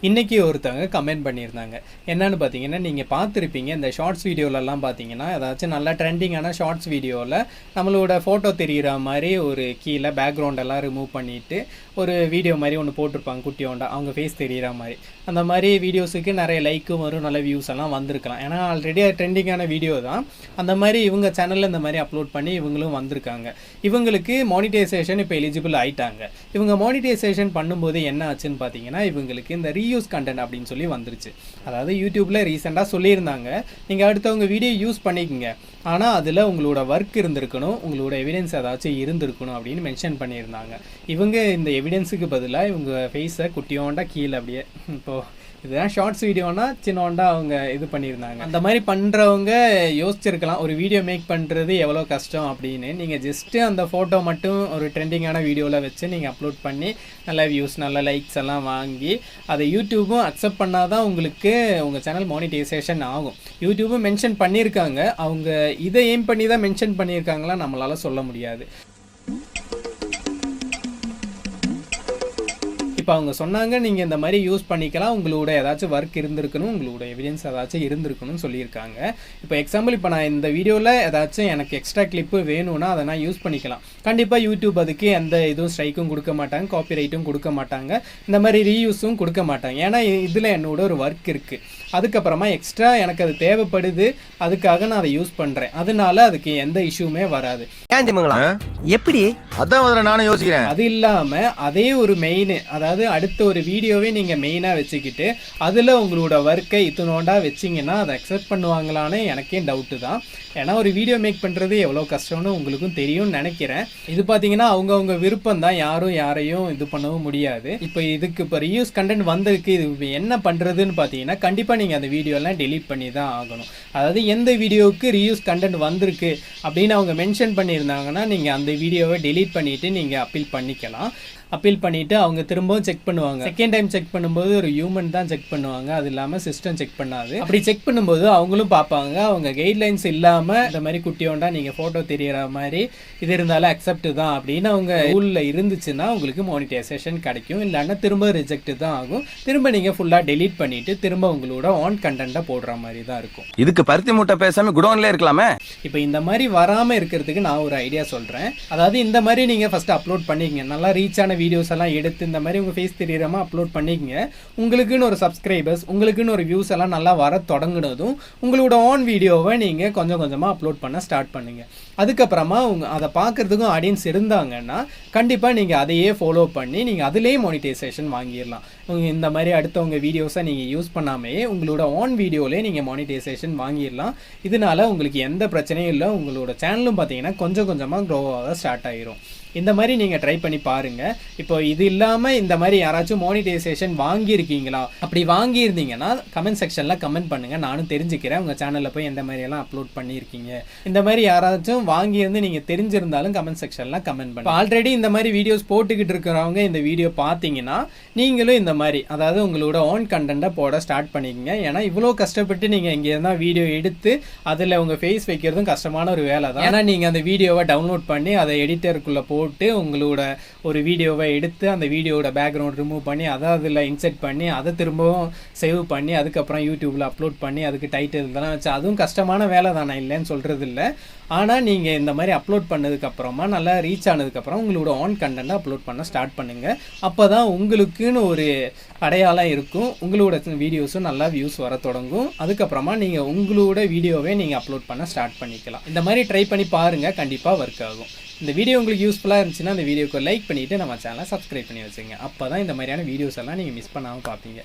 இன்னைக்கு ஒருத்தவங்க கமெண்ட் பண்ணியிருந்தாங்க. என்னன்னு பார்த்தீங்கன்னா, நீங்க பார்த்துருப்பீங்க. இந்த ஷார்ட்ஸ் வீடியோலலாம் பார்த்தீங்கன்னா, ஏதாச்சும் நல்லா ட்ரெண்டிங்கான ஷார்ட்ஸ் வீடியோல நம்மளோட ஃபோட்டோ தெரியிற மாரி ஒரு கீழ பேக்ரவுண்ட் எல்லாம் ரிமூவ் பண்ணிட்டு, ஒரு வீடியோ மாரி ஒண்ணு போட்டிருப்பாங்க குட்டியோண்டா. அவங்க ஃபேஸ் தெரியிற மாரி. அந்த மாரி வீடியோஸுக்கு நெறைய லைக்கும் வரும், நல்ல வியூஸ் எல்லாம் வந்திருக்கலாம். ஏன்னா ஆல்ரெடி ட்ரெண்டிங்கான வீடியோ தான். அந்த மாரி இவங்க சேனல்ல இந்த மாரி அப்லோட் பண்ணி இவங்களும் வந்திருக்காங்க. இவங்களுக்கு மானிட்டைசேஷன் இப்போ எலிஜிபிள் ஆயிட்டாங்க. இவங்க மானிட்டைசேஷன் பண்ணும்போது என்ன ஆச்சுன்னு பார்த்தீங்கன்னா, இவங்களுக்கு இந்த ரீயூஸ் கண்டென்ட் அப்படின்னு சொல்லி வந்துருச்சு. அதாவது யூடியூப்ல ரீசெண்டாக சொல்லியிருந்தாங்க, நீங்கள் அடுத்தவங்க வீடியோ யூஸ் பண்ணிக்கங்க, ஆனால் அதில் உங்களோட ஒர்க் இருந்திருக்கணும், உங்களோட எவிடன்ஸ் ஏதாச்சும் இருந்திருக்கணும் அப்படின்னு மென்ஷன் பண்ணியிருந்தாங்க. இவங்க இந்த எவிடன்ஸுக்கு பதிலாக இவங்க ஃபேஸை குட்டியோண்டா கீழே அப்படியே இப்போது இதுதான் ஷார்ட்ஸ் வீடியோனா சின்னோண்டா அவங்க இது பண்ணியிருந்தாங்க. அந்த மாதிரி பண்ணுறவங்க யோசிச்சிருக்கலாம், ஒரு வீடியோ மேக் பண்ணுறது எவ்வளோ கஷ்டம் அப்படின்னு. நீங்கள் ஜஸ்ட்டு அந்த ஃபோட்டோ மட்டும் ஒரு ட்ரெண்டிங்கான வீடியோவில் வச்சு நீங்கள் அப்லோட் பண்ணி நல்ல வியூஸ் நல்ல லைக்ஸ் எல்லாம் வாங்கி அதை யூடியூபும் அக்செப்ட் பண்ணால் தான் உங்களுக்கு உங்கள் சேனல் மானிட்டைசேஷன் ஆகும். யூடியூபும் மென்ஷன் பண்ணியிருக்காங்க, அவங்க இதை எய்ம் பண்ணி தான் மென்ஷன் பண்ணியிருக்காங்களா நம்மளால் சொல்ல முடியாது. இப்போ அவங்க சொன்னாங்க, நீங்கள் இந்த மாதிரி யூஸ் பண்ணிக்கலாம், உங்களோட ஏதாச்சும் ஒர்க் இருந்திருக்கணும், உங்களோட எவிடன்ஸ் ஏதாச்சும் இருந்திருக்கணும்னு சொல்லியிருக்காங்க. இப்போ எக்ஸாம்பிள், இப்போ நான் இந்த வீடியோவில் ஏதாச்சும் எனக்கு எக்ஸ்ட்ரா கிளிப்பு வேணும்னா அதை நான் யூஸ் பண்ணிக்கலாம். கண்டிப்பாக யூடியூப் அதுக்கு எந்த இதுவும் ஸ்ட்ரைக்கும் கொடுக்க மாட்டாங்க, காப்பி ரைட்டும் கொடுக்க மாட்டாங்க, இந்த மாதிரி ரீயூஸும் கொடுக்க மாட்டாங்க. ஏன்னா இதில் என்னோட ஒரு ஒர்க் இருக்குது, அதுக்கப்புறமா எக்ஸ்ட்ரா எனக்கு அது தேவைப்படுது, அதுக்காக நான் அதை யூஸ் பண்ணுறேன், அதனால அதுக்கு எந்த இஷ்யூமே வராது. எப்படி அதான் நானும் யோசிக்கிறேன். அது இல்லாமல் அதே ஒரு மெயின், அதாவது அடுத்த ஒரு வீடியோவே நீங்கள் மெயினாக வச்சுக்கிட்டு அதில் உங்களோட ஒர்க்கை இத்தனோண்டா வச்சிங்கன்னா அதை அக்செப்ட் பண்ணுவாங்களான்னு எனக்கே டவுட்டு தான். ஏன்னா ஒரு வீடியோ மேக் பண்ணுறது எவ்வளோ கஷ்டம்னு உங்களுக்கும் தெரியும்னு நினைக்கிறேன். இது பார்த்தீங்கன்னா அவங்கவுங்க விருப்பம் தான், யாரும் யாரையும் இது பண்ணவும் முடியாது. இப்போ இதுக்கு இப்போ ரீயூஸ் கண்டென்ட் வந்திருக்கு, இது என்ன பண்ணுறதுன்னு பார்த்தீங்கன்னா, கண்டிப்பாக நீங்கள் அந்த வீடியோலாம் டெலீட் பண்ணி தான் ஆகணும். அதாவது எந்த வீடியோவுக்கு ரீயூஸ் கண்டென்ட் வந்திருக்கு அப்படின்னு அவங்க மென்ஷன் பண்ணியிருந்தாங்கன்னா நீங்கள் அந்த வீடியோவை டெலீட் பண்ணிவிட்டு நீங்கள் அப்பீல் பண்ணிக்கலாம். அப்பீல் பண்ணிவிட்டு அவங்க திரும்பவும் செக் பண்ணுவாங்க. செகண்ட் டைம் செக் பண்ணும்போது ஒரு ஹியூமன் தான் செக் பண்ணுவாங்க, அது இல்லாமல் சிஸ்டம் செக் பண்ணாது. அப்படி செக் பண்ணும்போது அவங்களும் பார்ப்பாங்க, அவங்க கைட்லைன்ஸ் இல்லாமல் இந்த மாதிரி குட்டியோண்டா நீங்கள் ஃபோட்டோ தெரியற மாதிரி இது இருந்தாலும் அக்செப்ட் தான் அப்படின்னு அவங்க ரூலில் இருந்துச்சுன்னா உங்களுக்கு மானிட்டைசேஷன் கிடைக்கும். இல்லைன்னா திரும்ப ரிஜெக்ட் தான் ஆகும். திரும்ப நீங்கள் ஃபுல்லாக டெலீட் பண்ணிவிட்டு திரும்ப உங்களோட ஆன் கண்டென்ட்டை போடுற மாதிரி தான் இருக்கும். இதுக்கு பருத்தி மூட்டை பேசாமல் குடோன்ல இருக்கலாமே. இப்போ இந்த மாதிரி வராமல் இருக்கிறதுக்கு நான் ஒரு ஐடியா சொல்கிறேன். அதாவது இந்த மாதிரி நீங்கள் ஃபஸ்ட்டு அப்லோட் பண்ணிக்கங்க, நல்லா ரீச்சான வீடியோஸ் எல்லாம் எடுத்து இந்த மாதிரி உங்கள் ஃபேஸ் தெரியாமல் அப்லோட் பண்ணிக்கங்க. உங்களுக்குன்னு ஒரு சப்ஸ்கிரைபர்ஸ், உங்களுக்குன்னு ஒரு வியூஸ் எல்லாம் நல்லா வர தொடங்கினதும் உங்களோட ஆன் வீடியோவை நீங்கள் கொஞ்சம் கொஞ்சமாக அப்லோட் பண்ண ஸ்டார்ட் பண்ணுங்கள். அதுக்கப்புறமா அதை பார்க்குறதுக்கும் ஆடியன்ஸ் இருந்தாங்கன்னா கண்டிப்பாக நீங்கள் அதையே ஃபாலோ பண்ணி நீங்கள் அதிலேயே மானிட்டைசேஷன் வாங்கிடலாம். இந்த மாதிரி அடுத்தவங்க வீடியோஸை நீங்கள் யூஸ் பண்ணாமையே உங்களோட ஆன் வீடியோவிலே நீங்கள் மானிட்டைசேஷன் வாங்கிடலாம். இதனால உங்களுக்கு எந்த பிரச்சனையும் இல்லை, உங்களோட சேனலும் பார்த்தீங்கன்னா கொஞ்சம் கொஞ்சமாக க்ரோ ஆக ஸ்டார்ட் ஆகிரும். இந்த மாதிரி நீங்கள் ட்ரை பண்ணி பாருங்கள். இப்போ இது இல்லாமல் இந்த மாதிரி யாராச்சும் மானிட்டைசேஷன் வாங்கியிருக்கீங்களா? அப்படி வாங்கியிருந்தீங்கன்னா கமெண்ட் செக்ஷனில் கமெண்ட் பண்ணுங்கள், நானும் தெரிஞ்சுக்கிறேன் உங்கள் சேனலில் போய் எந்த மாதிரியெல்லாம் அப்லோட் பண்ணியிருக்கீங்க. இந்த மாதிரி யாராச்சும் வாங்கியிருந்து நீங்கள் தெரிஞ்சிருந்தாலும் கமெண்ட் செக்ஷனில் கமெண்ட் பண்ணுங்கள். ஆல்ரெடி இந்த மாதிரி வீடியோஸ் போட்டுக்கிட்டு இருக்கிறவங்க இந்த வீடியோ பார்த்தீங்கன்னா நீங்களும் இந்த மாதிரி, அதாவது உங்களோட ஓன் கண்டென்ட்டை போட ஸ்டார்ட் பண்ணிக்கங்க. ஏன்னா இவ்வளோ கஷ்டப்பட்டு நீங்கள் இங்கே இருந்தால் வீடியோ எடுத்து அதில் உங்கள் ஃபேஸ் வைக்கிறதும் கஷ்டமான ஒரு வேலை தான். ஏன்னா நீங்கள் அந்த வீடியோவை டவுன்லோட் பண்ணி அதை எடிட்டருக்குள்ளே போட்டு உங்களோட ஒரு வீடியோவை எடுத்து அந்த வீடியோட பேக்ரவுண்ட் ரிமூவ் பண்ணி அதை அதில் இன்செர்ட் பண்ணி அதை திரும்பவும் சேவ் பண்ணி அதுக்கப்புறம் யூடியூப்பில் அப்லோட் பண்ணி அதுக்கு டைட்டில் இதெல்லாம் வச்சு அதுவும் கஷ்டமான வேலை தான், நான் இல்லைன்னு சொல்கிறது இல்லை. ஆனால் நீங்கள் இந்த மாதிரி அப்லோட் பண்ணதுக்கப்புறமா நல்லா ரீச் ஆனதுக்கப்புறம் உங்களோட ஆன் கண்டென்ட்டை அப்லோட் பண்ண ஸ்டார்ட் பண்ணுங்கள். அப்போ தான் உங்களுக்குன்னு ஒரு அடையாளம் இருக்கும், உங்களோட வீடியோஸும் நல்லா வியூஸ் வர தொடங்கும். அதுக்கப்புறமா நீங்கள் உங்களோட வீடியோவே நீங்கள் அப்லோட் பண்ண ஸ்டார்ட் பண்ணிக்கலாம். இந்த மாதிரி ட்ரை பண்ணி பாருங்கள், கண்டிப்பாக ஒர்க் ஆகும். இந்த வீடியோ உங்களுக்கு யூஸ்ஃபுல்லாக இருந்துச்சுன்னா அந்த வீடியோக்கு லைக் பண்ணிவிட்டு நம்ம சேனலை சப்ஸ்கிரைப் பண்ணி வச்சுங்க. அப்போ தான் இந்த மாதிரியான வீடியோஸ் எல்லாம் நீங்கள் மிஸ் பண்ணாமல் பார்ப்பீங்க.